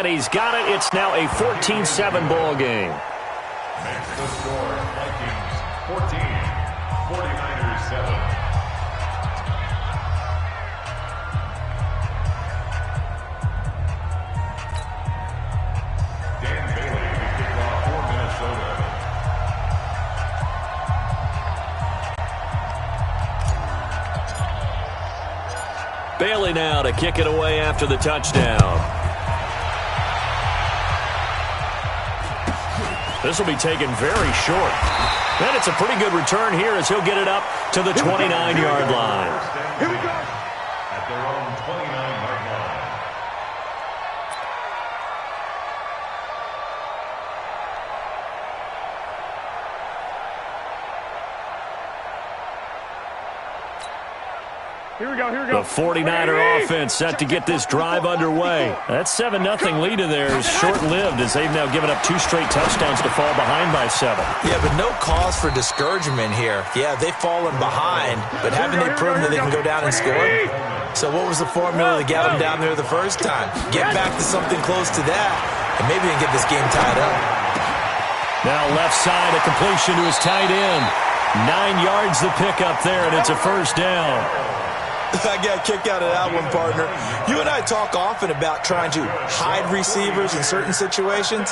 And he's got it. It's now a 14-7 ball game. Makes the score Vikings 14, 49ers 7. Bailey now to kick it away after the touchdown. This will be taken very short. And it's a pretty good return here as he'll get it up to the 29-yard line. Here we go. At their own 29-yard line. Here we go, here we go. The 49er offense set to get this drive underway. That 7-0 lead of theirs short-lived as they've now given up 2 straight touchdowns to fall behind by 7. Yeah, but no cause for discouragement here. Yeah, they've fallen behind, but haven't they proven that they can go down and score? So what was the formula to get them down there the first time? Get back to something close to that, and maybe they can get this game tied up. Now left side, a completion to his tight end. 9 yards the pickup there, and it's a first down. I got a kick out of that one, partner. You and I talk often about trying to hide receivers in certain situations,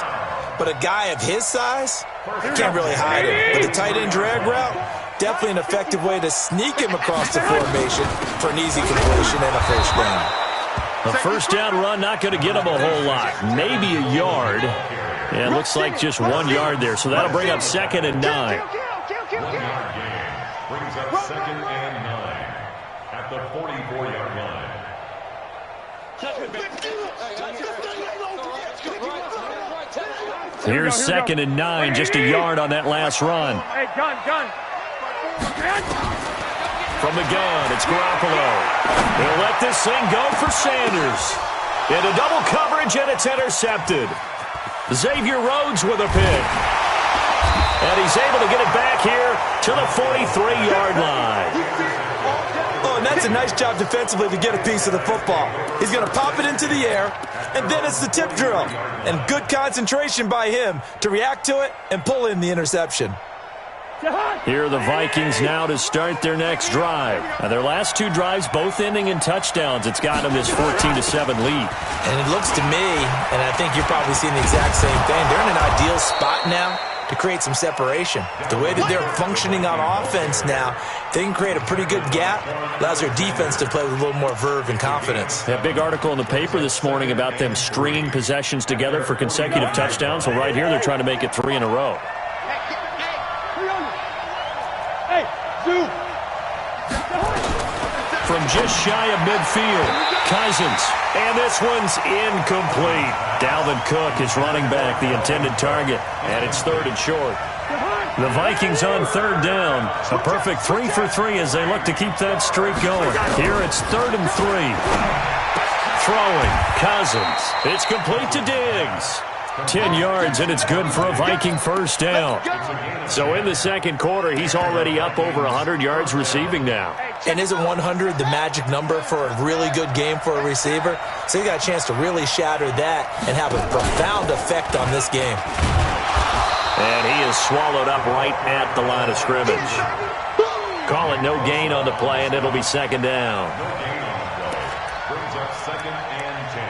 but a guy of his size, you can't really hide him. But the tight end drag route, definitely an effective way to sneak him across the formation for an easy completion and a first down. A first down run, not going to get him a whole lot. Maybe a yard. Yeah, it looks like just 1 yard there, so that'll bring up 2nd and 9. 1 yard gain brings up 2nd and 9. At the 44-yard line. Here's 2nd and 9, just a yard on that last run. Hey, gun. From the gun, it's Garoppolo. He'll let this thing go for Sanders. Into double coverage, and it's intercepted. Xavier Rhodes with a pick. And he's able to get it back here to the 43-yard line. Oh, and that's a nice job defensively to get a piece of the football. He's going to pop it into the air, and then it's the tip drill. And good concentration by him to react to it and pull in the interception. Here are the Vikings now to start their next drive. Now, their last 2 drives both ending in touchdowns. It's got them this 14-7 lead. And it looks to me, and I think you're probably seeing the exact same thing, they're in an ideal spot now to create some separation. The way that they're functioning on offense now, they can create a pretty good gap. Allows their defense to play with a little more verve and confidence. That big article in the paper this morning about them stringing possessions together for consecutive touchdowns. Well, right here, they're trying to make it 3 in a row. From just shy of midfield, Cousins. And this one's incomplete. Dalvin Cook is running back, the intended target. And it's 3rd and short. The Vikings on 3rd down. A perfect 3 for 3 as they look to keep that streak going. Here it's 3rd and 3. Throwing, Cousins. It's complete to Diggs. 10 yards, and it's good for a Viking first down. So in the second quarter, he's already up over 100 yards receiving now. And isn't 100 the magic number for a really good game for a receiver? So he got a chance to really shatter that and have a profound effect on this game. And he is swallowed up right at the line of scrimmage. Call it no gain on the play, and it'll be 2nd down. No gain on the play. Brings up 2nd and 10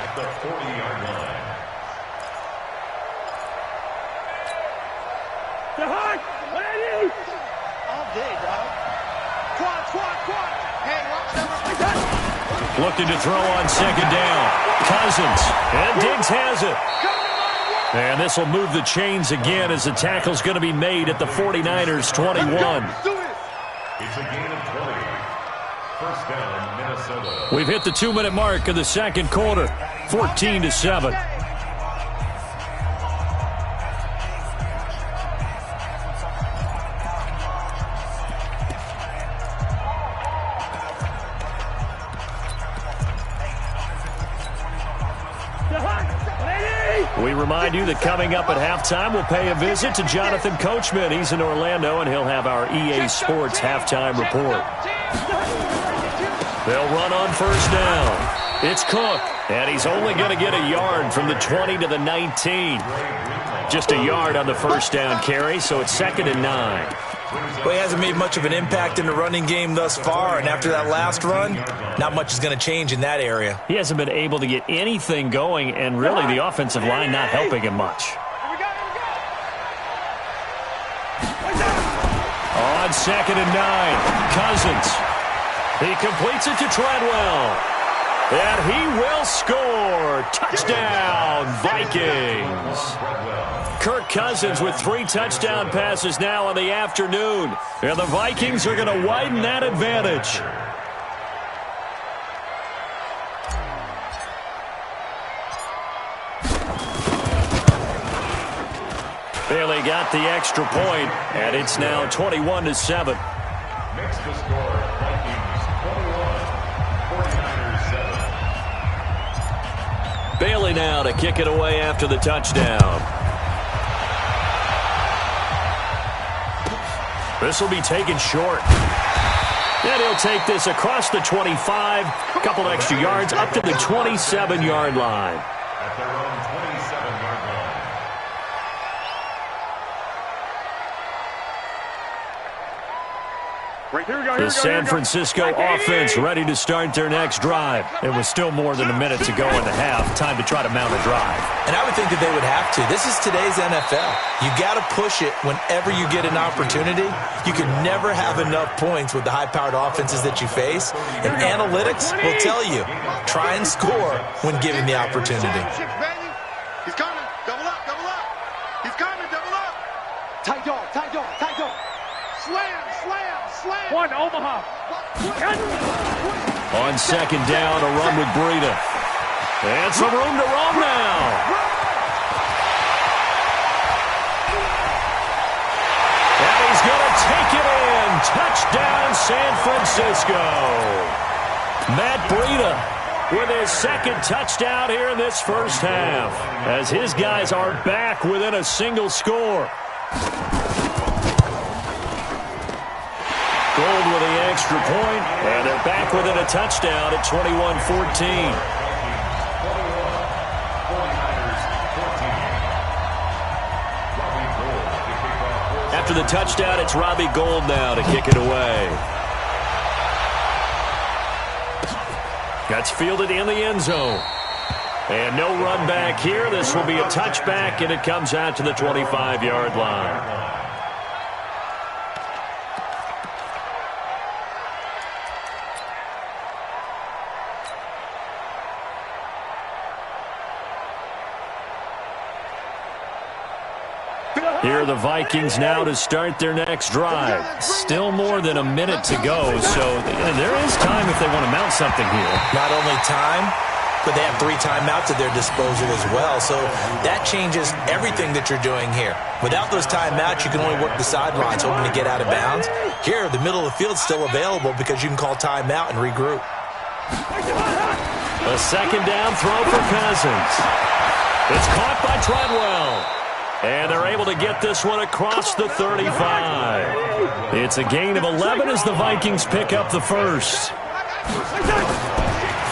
at the 40-yard line. Looking to throw on 2nd down. Cousins. And Diggs has it. And this will move the chains again as the tackle's going to be made at the 49ers 21. It's a gain of 20. First down, Minnesota. We've hit the 2-minute mark of the second quarter. 14-7. We remind you that coming up at halftime, we'll pay a visit to Jonathan Coachman. He's in Orlando, and he'll have our EA Sports halftime report. They'll run on first down. It's Cook, and he's only going to get a yard from the 20 to the 19. Just a yard on the first down carry, so it's 2nd and 9. Well, he hasn't made much of an impact in the running game thus far, and after that last run, not much is going to change in that area. He hasn't been able to get anything going, and really the offensive line not helping him much. On 2nd and 9, Cousins. He completes it to Treadwell. And he will score. Touchdown, Vikings. Kirk Cousins with 3 touchdown passes now in the afternoon. And the Vikings are going to widen that advantage. Bailey got the extra point, and it's now 21-7. Makes the score, Vikings 21, 49ers 7. Bailey now to kick it away after the touchdown. This will be taken short. And he'll take this across the 25, a couple extra yards up to the 27-yard line. At their own 27-yard line. The San Francisco offense ready to start their next drive. It was still more than a minute to go in the half. Time to try to mount a drive. And I would think that they would have to. This is today's NFL. You got to push it whenever you get an opportunity. You can never have enough points with the high-powered offenses that you face. And analytics will tell you, try and score when given the opportunity. He's coming. Double up, double up. He's coming, double up. Tight dog, tight dog, tight dog. Slam, slam, slam. One, Omaha. On 2nd down, a run with Breida. And some room to roam now. And he's going to take it in. Touchdown, San Francisco. Matt Breida with his 2nd touchdown here in this first half, as his guys are back within a single score. Gold with the extra point, and they're back within a touchdown at 21-14. After the touchdown, it's Robbie Gould now to kick it away. That's fielded in the end zone. And no run back here. This will be a touchback, and it comes out to the 25-yard line. Here are the Vikings now to start their next drive. Still more than a minute to go, so there is time if they want to mount something here. Not only time, but they have 3 timeouts at their disposal as well, so that changes everything that you're doing here. Without those timeouts, you can only work the sidelines, hoping to get out of bounds. Here, the middle of the field is still available because you can call timeout and regroup. A 2nd down throw for Cousins. It's caught by Treadwell. And they're able to get this one across the 35. It's a gain of 11 as the Vikings pick up the first.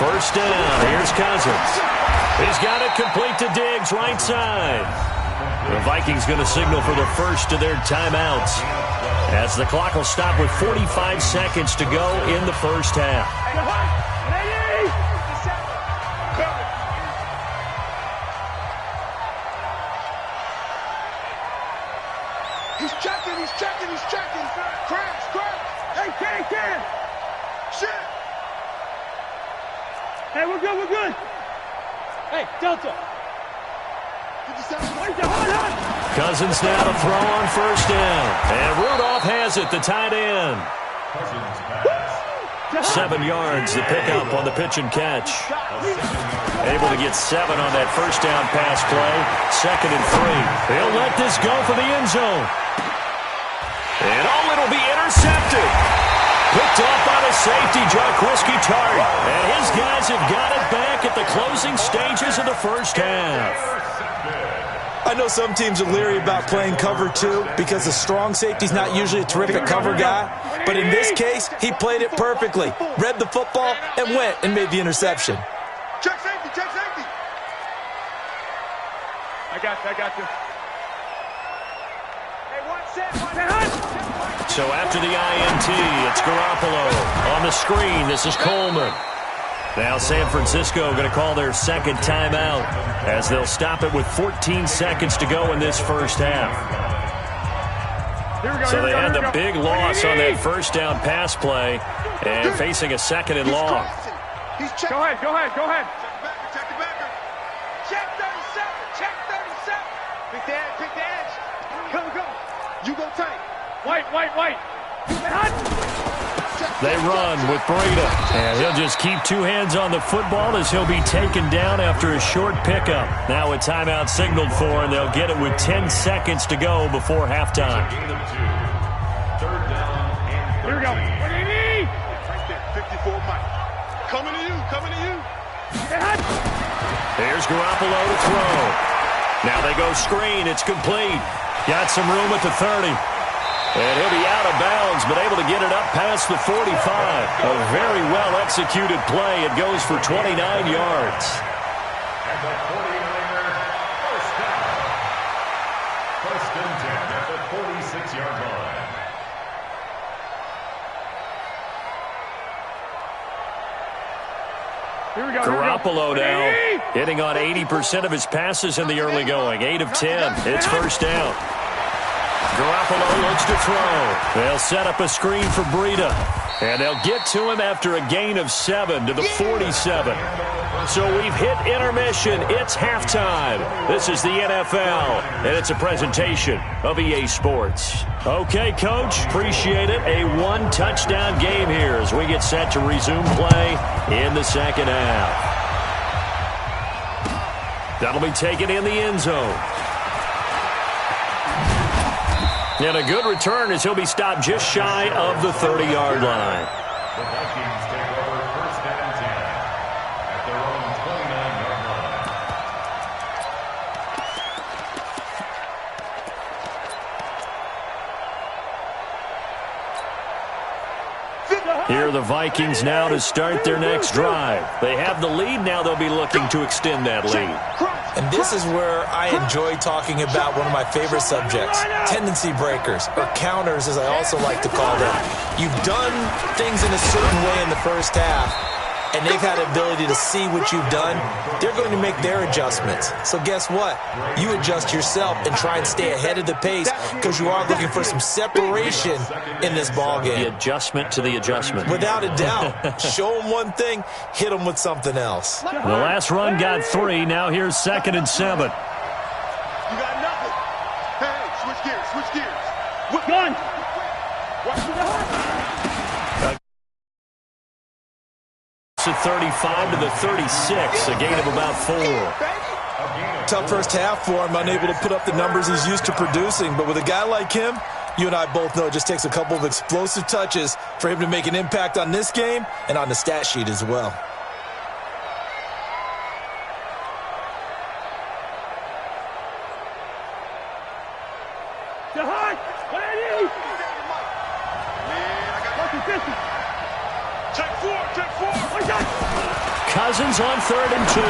First down, here's Cousins. He's got it complete to Diggs, right side. The Vikings going to signal for the first of their timeouts, as the clock will stop with 45 seconds to go in the first half. He's checking, he's checking, he's checking. Crash, crash. Hey, Ken. Shit. Hey, we're good, we're good. Hey, Delta. Cousins now to throw on first down. And Rudolph has it, the tight end. 7 yards, the pickup on the pitch and catch. Able to get 7 on that first down pass play. 2nd and 3. They'll let this go for the end zone. And it'll be intercepted. Picked off by the safety, Jaquiski Tartt. And his guys have got it back at the closing stages of the first half. I know some teams are leery about playing cover 2 because the strong safety's not usually a terrific cover guy. But in this case, he played it perfectly. Read the football and went and made the interception. Check safety, check safety. I got you. Hey, one set. So after the INT, it's Garoppolo. On the screen, this is Coleman. Now San Francisco going to call their second timeout as they'll stop it with 14 seconds to go in this first half. So they had the big loss on that first down pass play and facing a second and long. Go ahead. Check the backer. Check 37. Pick the edge. Go. You go tight. White. They run with Breida, and he'll just keep 2 hands on the football as he'll be taken down after a short pickup. Now a timeout signaled for, and they'll get it with 10 seconds to go before halftime. Here we go. 54 Mike. Coming to you. There's Garoppolo to throw. Now they go screen. It's complete. Got some room at the 30. And he'll be out of bounds, but able to get it up past the 45. A very well-executed play. It goes for 29 yards. And the 49er first down. First and 10 at the 46-yard line. Here we go. Garoppolo now hitting on 80% of his passes in the early going. 8 of 10. It's first down. Garoppolo looks to throw. They'll set up a screen for Breida. And they'll get to him after a gain of 7 to the 47. So we've hit intermission. It's halftime. This is the NFL, and it's a presentation of EA Sports. Okay, Coach, appreciate it. A 1-touchdown game here as we get set to resume play in the second half. That'll be taken in the end zone. And a good return as he'll be stopped just shy of the 30-yard line. The Vikings take over first and 10 at their own 29-yard line. Here are the Vikings now to start their next drive. They have the lead. Now they'll be looking to extend that lead. And this is where I enjoy talking about one of my favorite subjects, tendency breakers, or counters as I also like to call them. You've done things in a certain way in the first half, and they've had the ability to see what you've done. They're going to make their adjustments. So guess what? You adjust yourself and try and stay ahead of the pace because you are looking for some separation in this ballgame. The adjustment to the adjustment. Without a doubt. Show them one thing, hit them with something else. The last run got 3. Now here's 2nd and 7. You got nothing. Hey, switch gears. What gun? It's a 35 to the 36, a gain of about 4. Tough first half for him, unable to put up the numbers he's used to producing. But with a guy like him, you and I both know it just takes a couple of explosive touches for him to make an impact on this game and on the stat sheet as well. Cousins on 3rd and 2.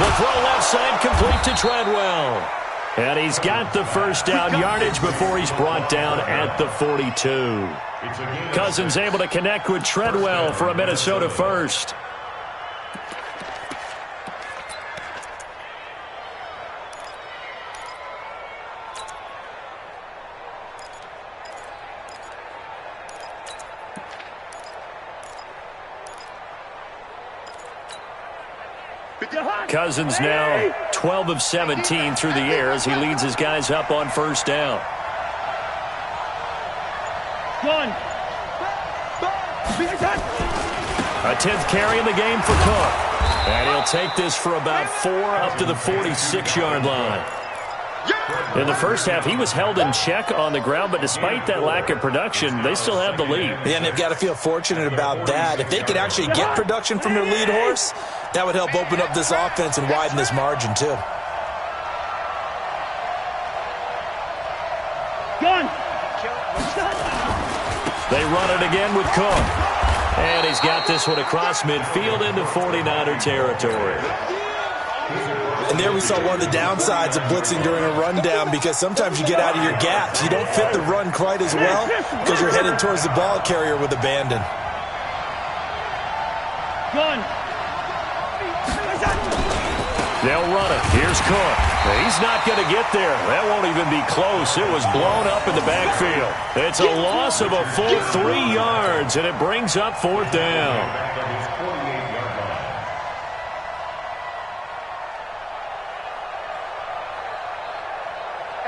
The throw left side complete to Treadwell. And he's got the first down yardage before he's brought down at the 42. Cousins able to connect with Treadwell for a Minnesota first. Cousins now 12 of 17 through the air as he leads his guys up on first down. A 10th carry in the game for Cook. And he'll take this for about 4 up to the 46-yard line. In the first half, he was held in check on the ground, but despite that lack of production, they still have the lead. Yeah, and they've got to feel fortunate about that. If they could actually get production from their lead horse, that would help open up this offense and widen this margin, too. They run it again with Cook. And he's got this one across midfield into 49er territory. And there we saw one of the downsides of blitzing during a rundown, because sometimes you get out of your gaps. You don't fit the run quite as well because you're headed towards the ball carrier with abandon. They'll run it. Here's Cook. He's not going to get there. That won't even be close. It was blown up in the backfield. It's a loss of a full 3 yards, and it brings up 4th down.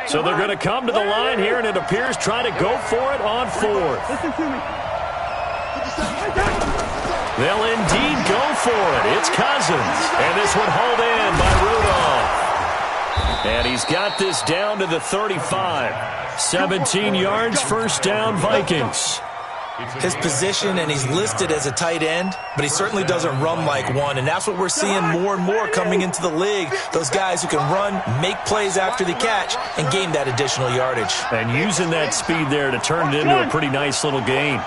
So they're going to come to the line here, and it appears try to go for it on 4th. Listen to me. They'll indeed go for it. It's Cousins. And this one hauled in by Rudolph. And he's got this down to the 35. 17 yards, 1st down, Vikings. His position, and he's listed as a tight end, but he certainly doesn't run like one, and that's what we're seeing more and more coming into the league. Those guys who can run, make plays after the catch, and gain that additional yardage. And using that speed there to turn it into a pretty nice little gain.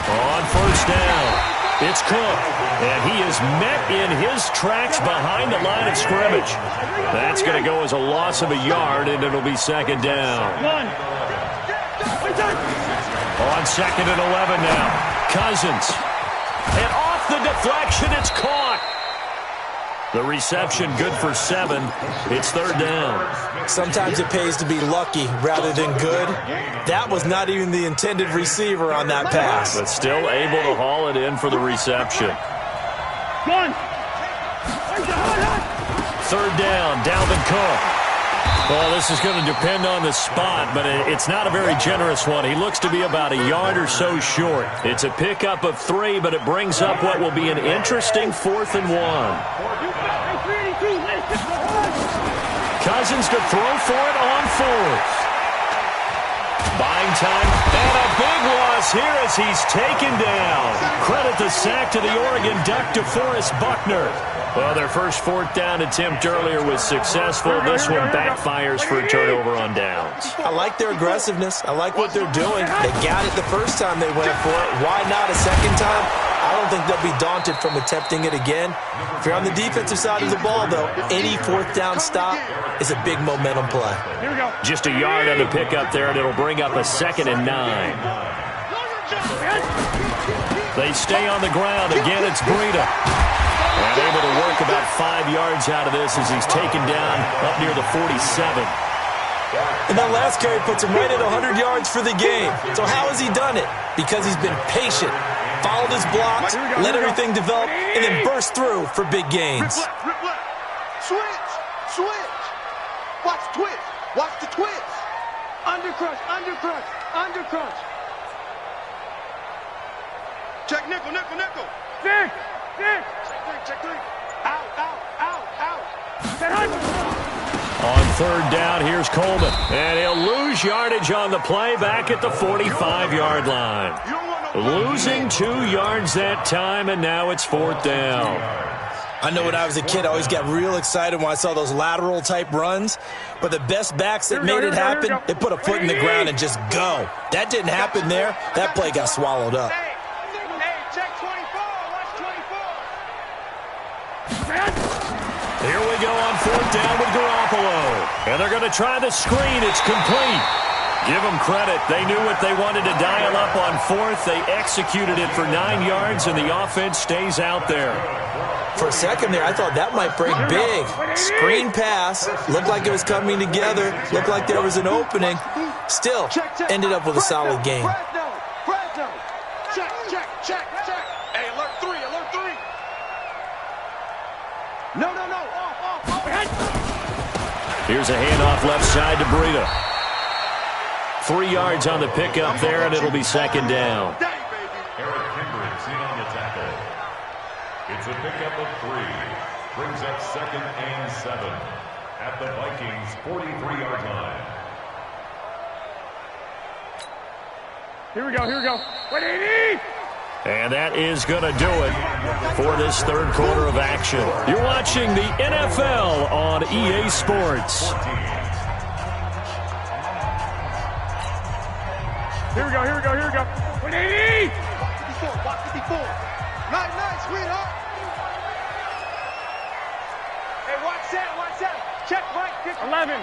On 1st down, it's Cook, and he is met in his tracks behind the line of scrimmage. That's going to go as a loss of a yard, and it'll be 2nd down. On 2nd and 11 now, Cousins. And off the deflection, it's caught. The reception good for 7. It's 3rd down. Sometimes it pays to be lucky rather than good. That was not even the intended receiver on that pass. But still able to haul it in for the reception. 3rd down, Dalvin Cook. Well, this is going to depend on the spot, but it's not a very generous one. He looks to be about a yard or so short. It's a pickup of 3, but it brings up what will be an interesting 4th and 1. Cousins to throw for it on 4th. Buying time, and a big loss here as he's taken down. Credit the sack to the Oregon Duck, DeForest Buckner. Well, their first 4th down attempt earlier was successful. This one backfires for a turnover on downs. I like their aggressiveness. I like what they're doing. They got it the first time they went for it. Why not a second time? I don't think they'll be daunted from attempting it again. If you're on the defensive side of the ball, though, any 4th down stop is a big momentum play. Here we go. Just a yard on the pickup there, and it'll bring up a 2nd and 9. They stay on the ground. Again, it's Breida. And able to work about 5 yards out of this as he's taken down up near the 47. And that last carry puts him right at 100 yards for the game. So how has he done it? Because he's been patient, followed his blocks, let everything develop, and then burst through for big gains. Switch, switch. Watch twist. Watch the twist. Undercrush, undercrush, undercrush. Check nickel, nickel, nickel. Six. Check 3. Out. On 3rd down, here's Coleman. And he'll lose yardage on the play back at the 45-yard line. Losing 2 yards that time, and now it's 4th down. I know when I was a kid, I always got real excited when I saw those lateral-type runs. But the best backs that made it happen, they put a foot in the ground and just go. That didn't happen there. That play got swallowed up. Here we go on 4th down with Garoppolo. And they're going to try the screen. It's complete. Give them credit. They knew what they wanted to dial up on 4th. They executed it for 9 yards, and the offense stays out there. For a second there, I thought that might break big. Screen pass. Looked like it was coming together. Looked like there was an opening. Still, ended up with a solid game. Fresno. Check. Hey, alert 3. No. Off. Here's a handoff left side to Breida. 3 yards on the pickup there, and it'll be 2nd down. Eric Kendricks in on the tackle. It's a pickup of 3. Brings up 2nd and 7 at the Vikings' 43-yard line. Here we go. What do you need? And that is going to do it for this 3rd quarter of action. You're watching the NFL on EA Sports. Here we go, here we go, here we go. 180! Box 54. Nice, sweetheart. Hey, watch that. Check right. 11.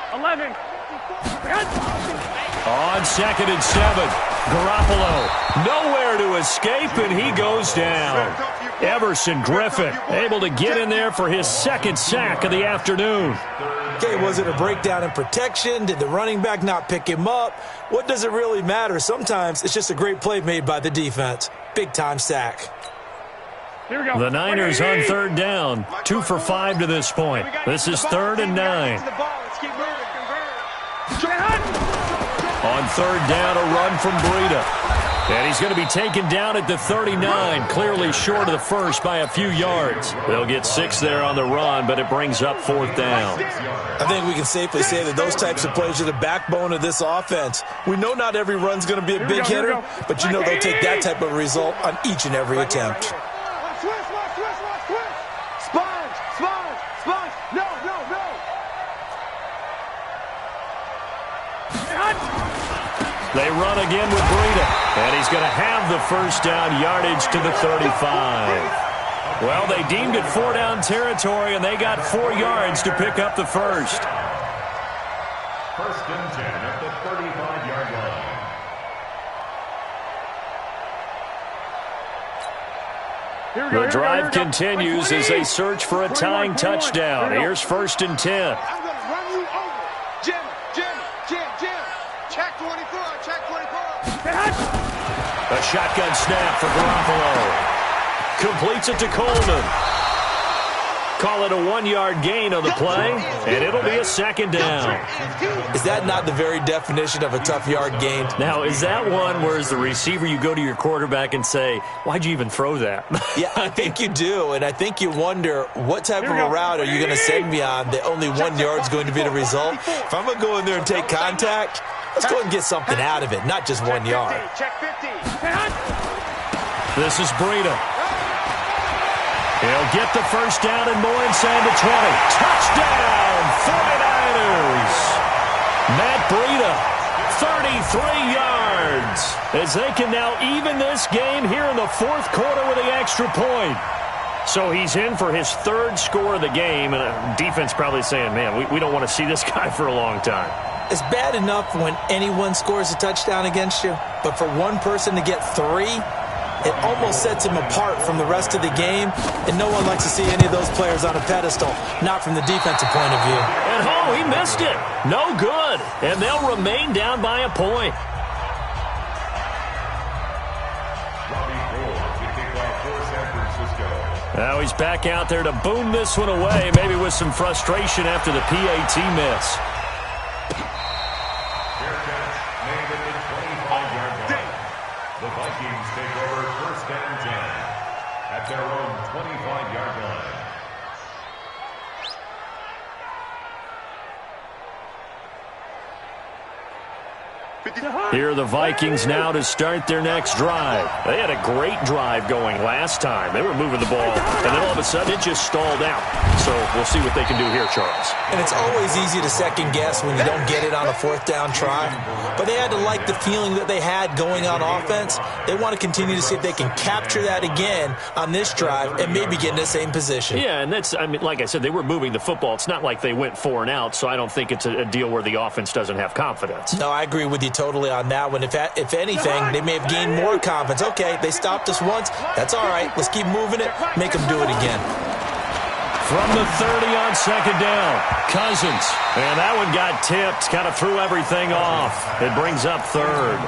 On 2nd and 7, Garoppolo nowhere to escape, and he goes down. Everson Griffin able to get in there for his 2nd sack of the afternoon. Okay, was it a breakdown in protection? Did the running back not pick him up? What does it really matter? Sometimes it's just a great play made by the defense. Big-time sack. Here we go. The Niners on 3rd down, 2 for 5 to this point. This is 3rd and 9. On 3rd down, a run from Breida. And he's going to be taken down at the 39, clearly short of the first by a few yards. They'll get 6 there on the run, but it brings up 4th down. I think we can safely say that those types of plays are the backbone of this offense. We know not every run's going to be a big hitter, but you know they'll take that type of result on each and every attempt. They run again with Breida, and he's going to have the first down yardage to the 35. Well, they deemed it 4-down territory, and they got 4 yards to pick up the first. 1st and 10 at the 35-yard line. The drive continues as they search for a tying touchdown. Here's 1st and 10. I'm going to run you over. Jim. Check 24. A shotgun snap for Garoppolo. Completes it to Coleman. Call it a 1-yard gain on the play, and it'll be a 2nd down. Is that not the very definition of a tough yard gain? Now, is that one where as the receiver you go to your quarterback and say, why'd you even throw that? Yeah, I think you do, and I think you wonder what type of a route are you going to send me on that only 1 yard's going to be the result? If I'm going to go in there and take contact, let's go and get something out of it, not just 1 yard. Check 50. This is Breida. He'll get the first down and more inside the 20. Touchdown, 49ers. Matt Breida, 33 yards. As they can now even this game here in the 4th quarter with the extra point. So he's in for his 3rd score of the game, and defense probably saying, man, we don't want to see this guy for a long time. It's bad enough when anyone scores a touchdown against you, but for one person to get 3, it almost sets him apart from the rest of the game, and no one likes to see any of those players on a pedestal, not from the defensive point of view. And he missed it. No good. And they'll remain down by a point. Now he's back out there to boom this one away, maybe with some frustration after the PAT miss. The Vikings take over 1st and 10 at their own 25-yard line. Here are the Vikings now to start their next drive. They had a great drive going last time. They were moving the ball, and then all of a sudden it just stalled out. So we'll see what they can do here, Charles. And it's always easy to second guess when you don't get it on a 4th down try. But they had to like the feeling that they had going on offense. They want to continue to see if they can capture that again on this drive and maybe get in the same position. Yeah, and that's, I mean, like I said, they were moving the football. It's not like they went 4 and out, so I don't think it's a deal where the offense doesn't have confidence. No, I agree with you totally on that one. If anything, they may have gained more confidence. Okay, they stopped us once. That's all right. Let's keep moving it. Make them do it again. From the 30 on 2nd down, Cousins. And that one got tipped, kind of threw everything off. It brings up 3rd.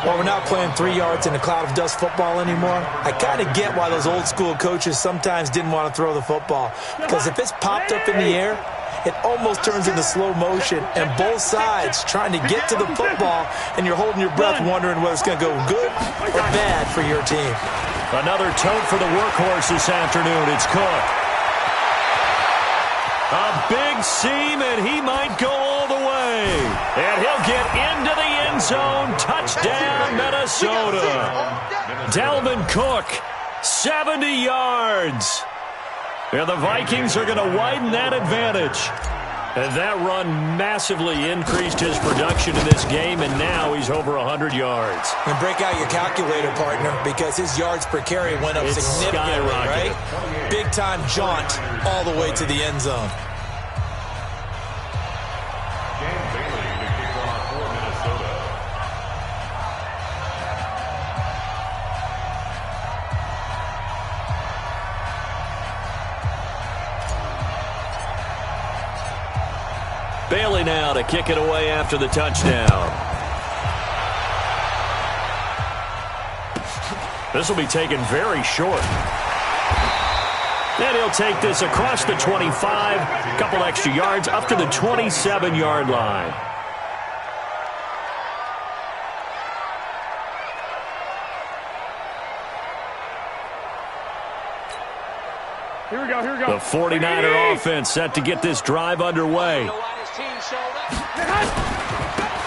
Well, we're not playing 3 yards in a cloud of dust football anymore. I kind of get why those old school coaches sometimes didn't want to throw the football. Because if it's popped up in the air, it almost turns into slow motion, and both sides trying to get to the football, and you're holding your breath wondering whether it's going to go good or bad for your team. Another tote for the workhorse this afternoon. It's Cook. A big seam, and he might go all the way. And he'll get into the end zone. Touchdown, Minnesota. Dalvin Cook, 70 yards. And the Vikings are going to widen that advantage. And that run massively increased his production in this game, and now he's over 100 yards. And break out your calculator, partner, because his yards per carry went up significantly, right? Big-time jaunt all the way to the end zone. Bailey now to kick it away after the touchdown. This will be taken very short. And he'll take this across the 25, a couple extra yards up to the 27-yard line. Here we go, here we go. The 49er offense set to get this drive underway.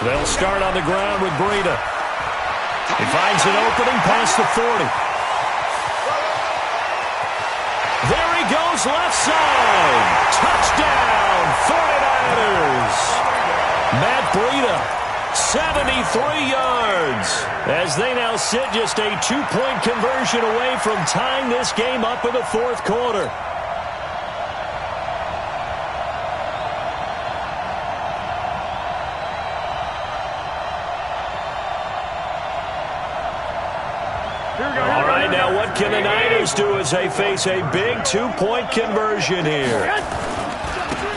They'll start on the ground with Breida. He finds an opening past the 40. There he goes, left side. Touchdown, 49ers. Matt Breida, 73 yards. As they now sit just a 2-point conversion away from tying this game up in the fourth quarter. All right, now what can the Niners do as they face a big 2-point conversion here?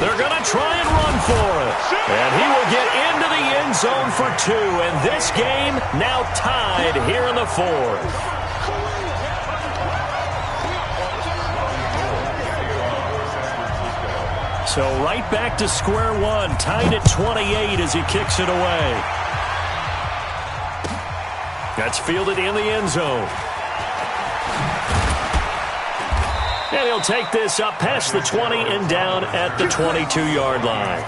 They're going to try and run for it. And he will get into the end zone for 2. And this game now tied here in the fourth. So right back to square one, tied at 28 as he kicks it away. That's fielded in the end zone. And he'll take this up past the 20 and down at the 22-yard line.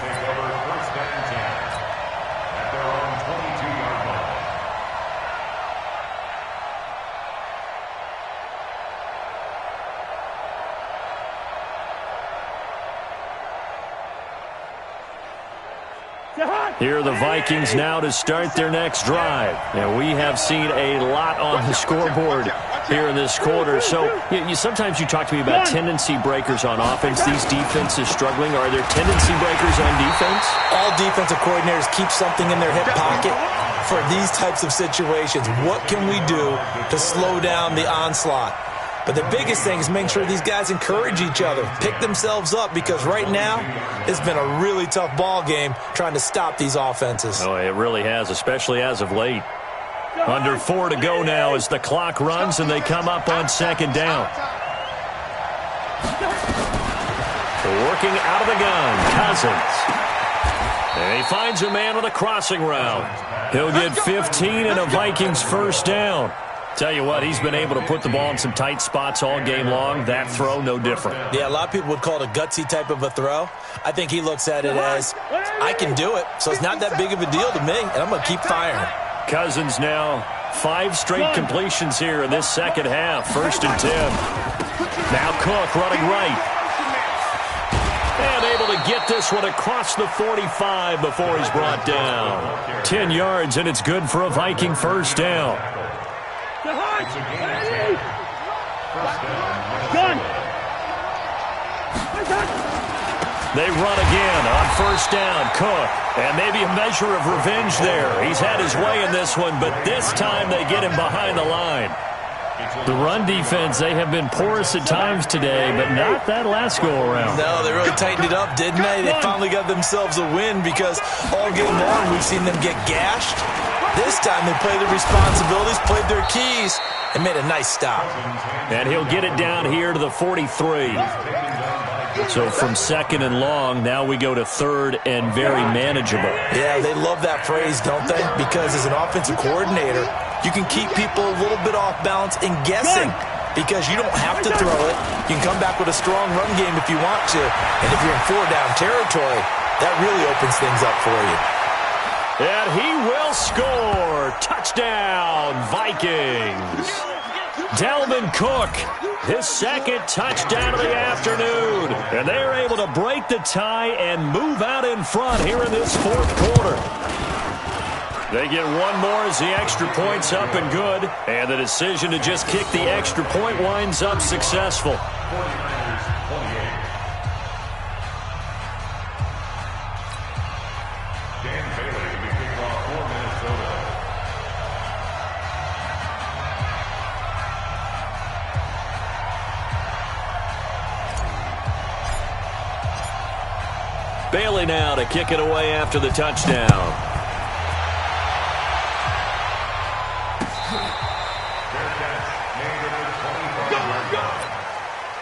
Here are the Vikings now to start their next drive. And we have seen a lot on the scoreboard here in this quarter. So sometimes you talk to me about tendency breakers on offense. These defenses struggling. Are there tendency breakers on defense? All defensive coordinators keep something in their hip pocket for these types of situations. What can we do to slow down the onslaught? But the biggest thing is making sure these guys encourage each other, pick themselves up, because right now it's been a really tough ball game trying to stop these offenses. Oh, it really has, especially as of late. Under 4 to go now as the clock runs and they come up on second down. Working out of the gun, Cousins. And he finds a man with a crossing route. He'll get 15 and a Vikings first down. Tell you what, he's been able to put the ball in some tight spots all game long. That throw, no different. Yeah, a lot of people would call it a gutsy type of a throw. I think he looks at it as, I can do it, so it's not that big of a deal to me, and I'm going to keep firing. Cousins now 5 straight completions here in this second half. 1st and 10. Now Cook running right. And able to get this one across the 45 before he's brought down. 10 yards, and it's good for a Viking first down. They run again on first down. Cook. And maybe a measure of revenge there. He's had his way in this one, but this time they get him behind the line. The run defense, they have been porous at times today, but not that last go-around. No, they really tightened it up, didn't they? They finally got themselves a win because all game long we've seen them get gashed. This time they played their responsibilities, played their keys, and made a nice stop. And he'll get it down here to the 43. So from second and long, now we go to third and very manageable. Yeah, they love that phrase, don't they? Because as an offensive coordinator, you can keep people a little bit off balance and guessing because you don't have to throw it. You can come back with a strong run game if you want to. And if you're in 4-down territory, that really opens things up for you. And he will score. Touchdown, Vikings. Dalvin Cook, his second touchdown of the afternoon. And they're able to break the tie and move out in front here in this fourth quarter. They get one more as the extra point's up and good. And the decision to just kick the extra point winds up successful. 49ers 28. Dan Bailey to be kicked off for Minnesota. Bailey now to kick it away after the touchdown.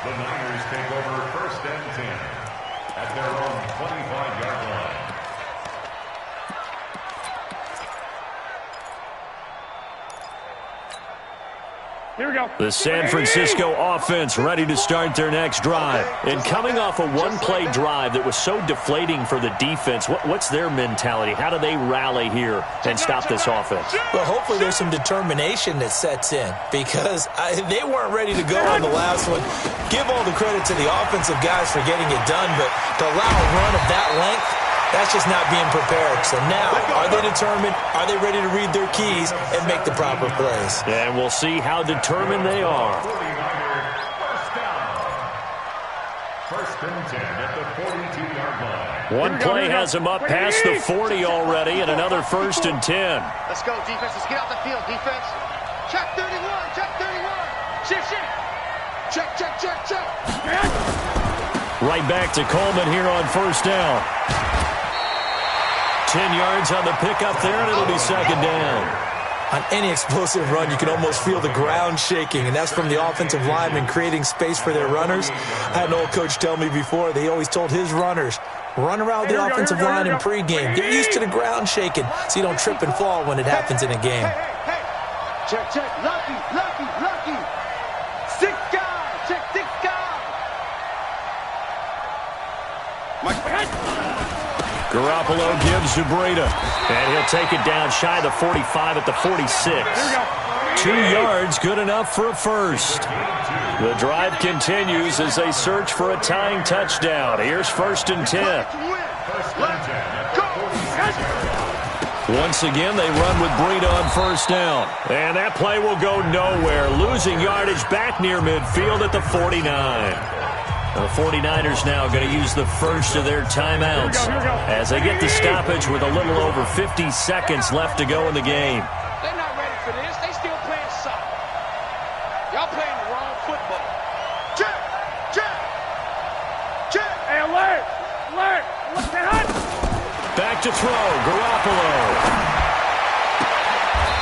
The Niners take over first and 10 at their own 25-yard line. Here we go. The San Francisco offense ready to start their next drive. And coming off a one-play drive that was so deflating for the defense, what's their mentality? How do they rally here and stop this offense? Well, hopefully there's some determination that sets in because they weren't ready to go on the last one. Give all the credit to the offensive guys for getting it done, but to allow a run of that length, that's just not being prepared. So now, are they determined? Are they ready to read their keys and make the proper plays? And we'll see how determined they are. 49er first down. First and 10 at the 42-yard line. One play has them up past the 40 already, and another first and 10. Let's go, defense. Let's get out the field, defense. Check 31. Check 31. Shift. Check. Right back to Coleman here on first down. 10 yards on the pickup there, and it'll be second down. On any explosive run, you can almost feel the ground shaking, and that's from the offensive linemen creating space for their runners. I had an old coach tell me before, they always told his runners, run around the offensive line in pregame. Get used to the ground shaking so you don't trip and fall when it happens in a game. Hey. Check. Lucky. 6 guys. Check 6 guys. Garoppolo gives to Breida, and he'll take it down shy of the 45 at the 46. 2 yards, good enough for a first. The drive continues as they search for a tying touchdown. Here's first and 10. Once again, they run with Breida on first down. And that play will go nowhere, losing yardage back near midfield at the 49. The 49ers now going to use the first of their timeouts as they get the stoppage with a little over 50 seconds left to go in the game. They're not ready for this. They still playing soccer. Y'all playing the wrong football. Check. Hey, alert. Back to throw, Garoppolo.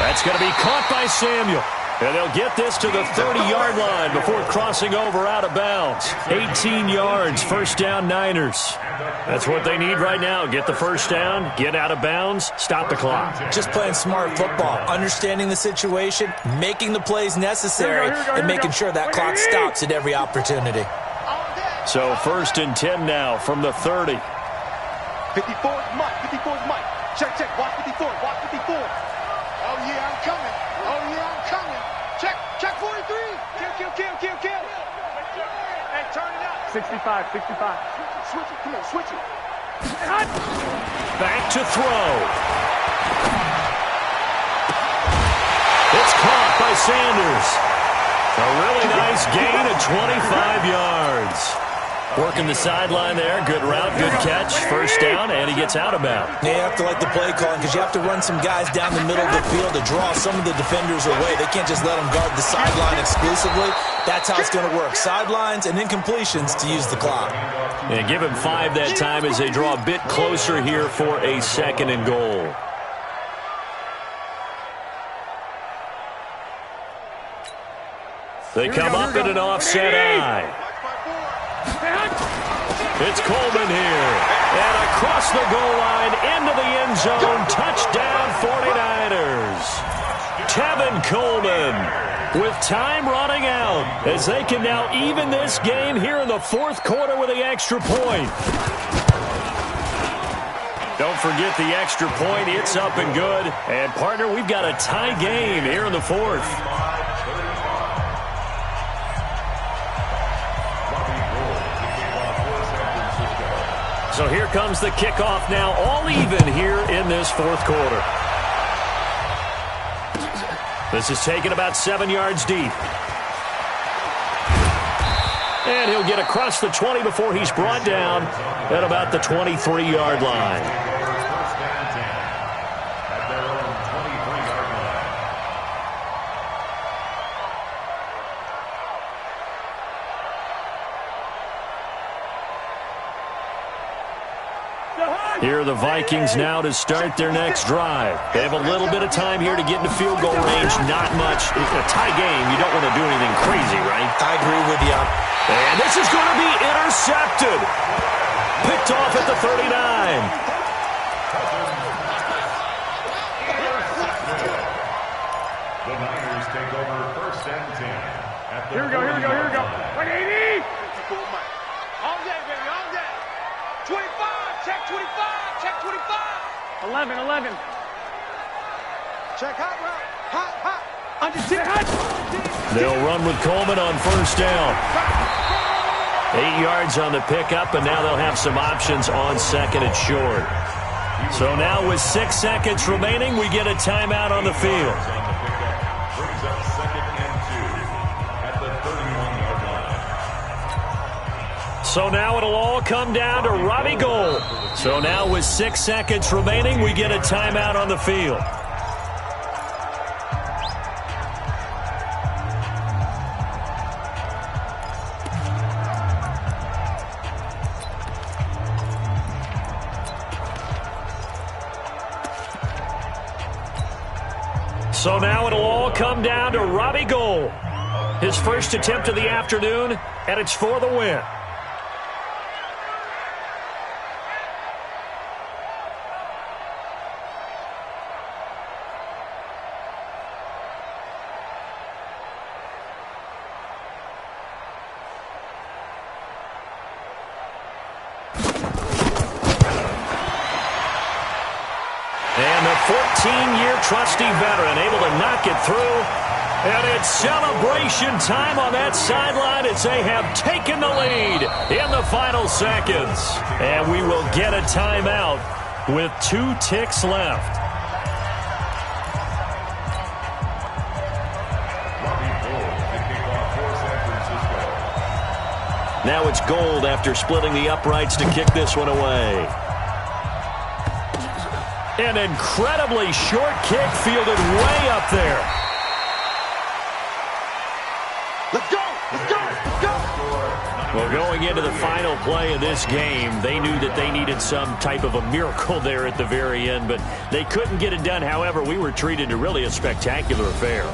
That's going to be caught by Samuel. And they'll get this to the 30-yard line before crossing over out of bounds. 18 yards, first down Niners. That's what they need right now. Get the first down, get out of bounds, stop the clock. Just playing smart football, understanding the situation, making the plays necessary, and making sure that clock stops at every opportunity. So first and 10 now from the 30. 54's Mike. Check. Watch 54. Oh, yeah, I'm coming. Check 43. Kill. Hey, turn it up. 65. Switch it. Back to throw. It's caught by Sanders. A really nice gain of 25 yards. Working the sideline there. Good route, good catch. First down, and he gets out of bounds. You have to like the play calling because you have to run some guys down the middle of the field to draw some of the defenders away. They can't just let them guard the sideline exclusively. That's how it's going to work. Sidelines and incompletions to use the clock. And give him 5 that time as they draw a bit closer here for a second and goal. They come up in an offset eye. It's Coleman here. And across the goal line into the end zone. Touchdown 49ers. Tevin Coleman with time running out as they can now even this game here in the fourth quarter with the extra point. Don't forget the extra point. It's up and good. And, partner, we've got a tie game here in the fourth. So here comes the kickoff now, all even here in this fourth quarter. This is taken about 7 yards deep. And he'll get across the 20 before he's brought down at about the 23-yard line. Here are the Vikings now to start their next drive. They have a little bit of time here to get into field goal range. Not much. It's a tie game. You don't want to do anything crazy, right? I agree with you. And this is going to be intercepted. Picked off at the 39. The Niners take over 1st and 10. Here we go. 180. All day, baby, all day. 25, check 25, check 25. 11. Check hot route, hot. Under 10, hot. They'll run with Coleman on 1st down. 8 yards on the pickup, and now they'll have some options on 2nd and short. So now with 6 seconds remaining, we get a timeout on the field. Brings up 2nd and 2 at the 31-yard line. So now it'll all come down to Robbie Gould. So now with 6 seconds remaining, we get a timeout on the field. So now it'll all come down to Robbie Gould. His first attempt of the afternoon, and it's for the win. And the 14-year trusty veteran able to knock it through. And it's celebration time on that sideline as they have taken the lead in the final seconds. And we will get a timeout with 2 ticks left. Now it's Gould after splitting the uprights to kick this one away. An incredibly short kick fielded way up there. Let's go. Well, going into the final play of this game, they knew that they needed some type of a miracle there at the very end, but they couldn't get it done. However, we were treated to really a spectacular affair.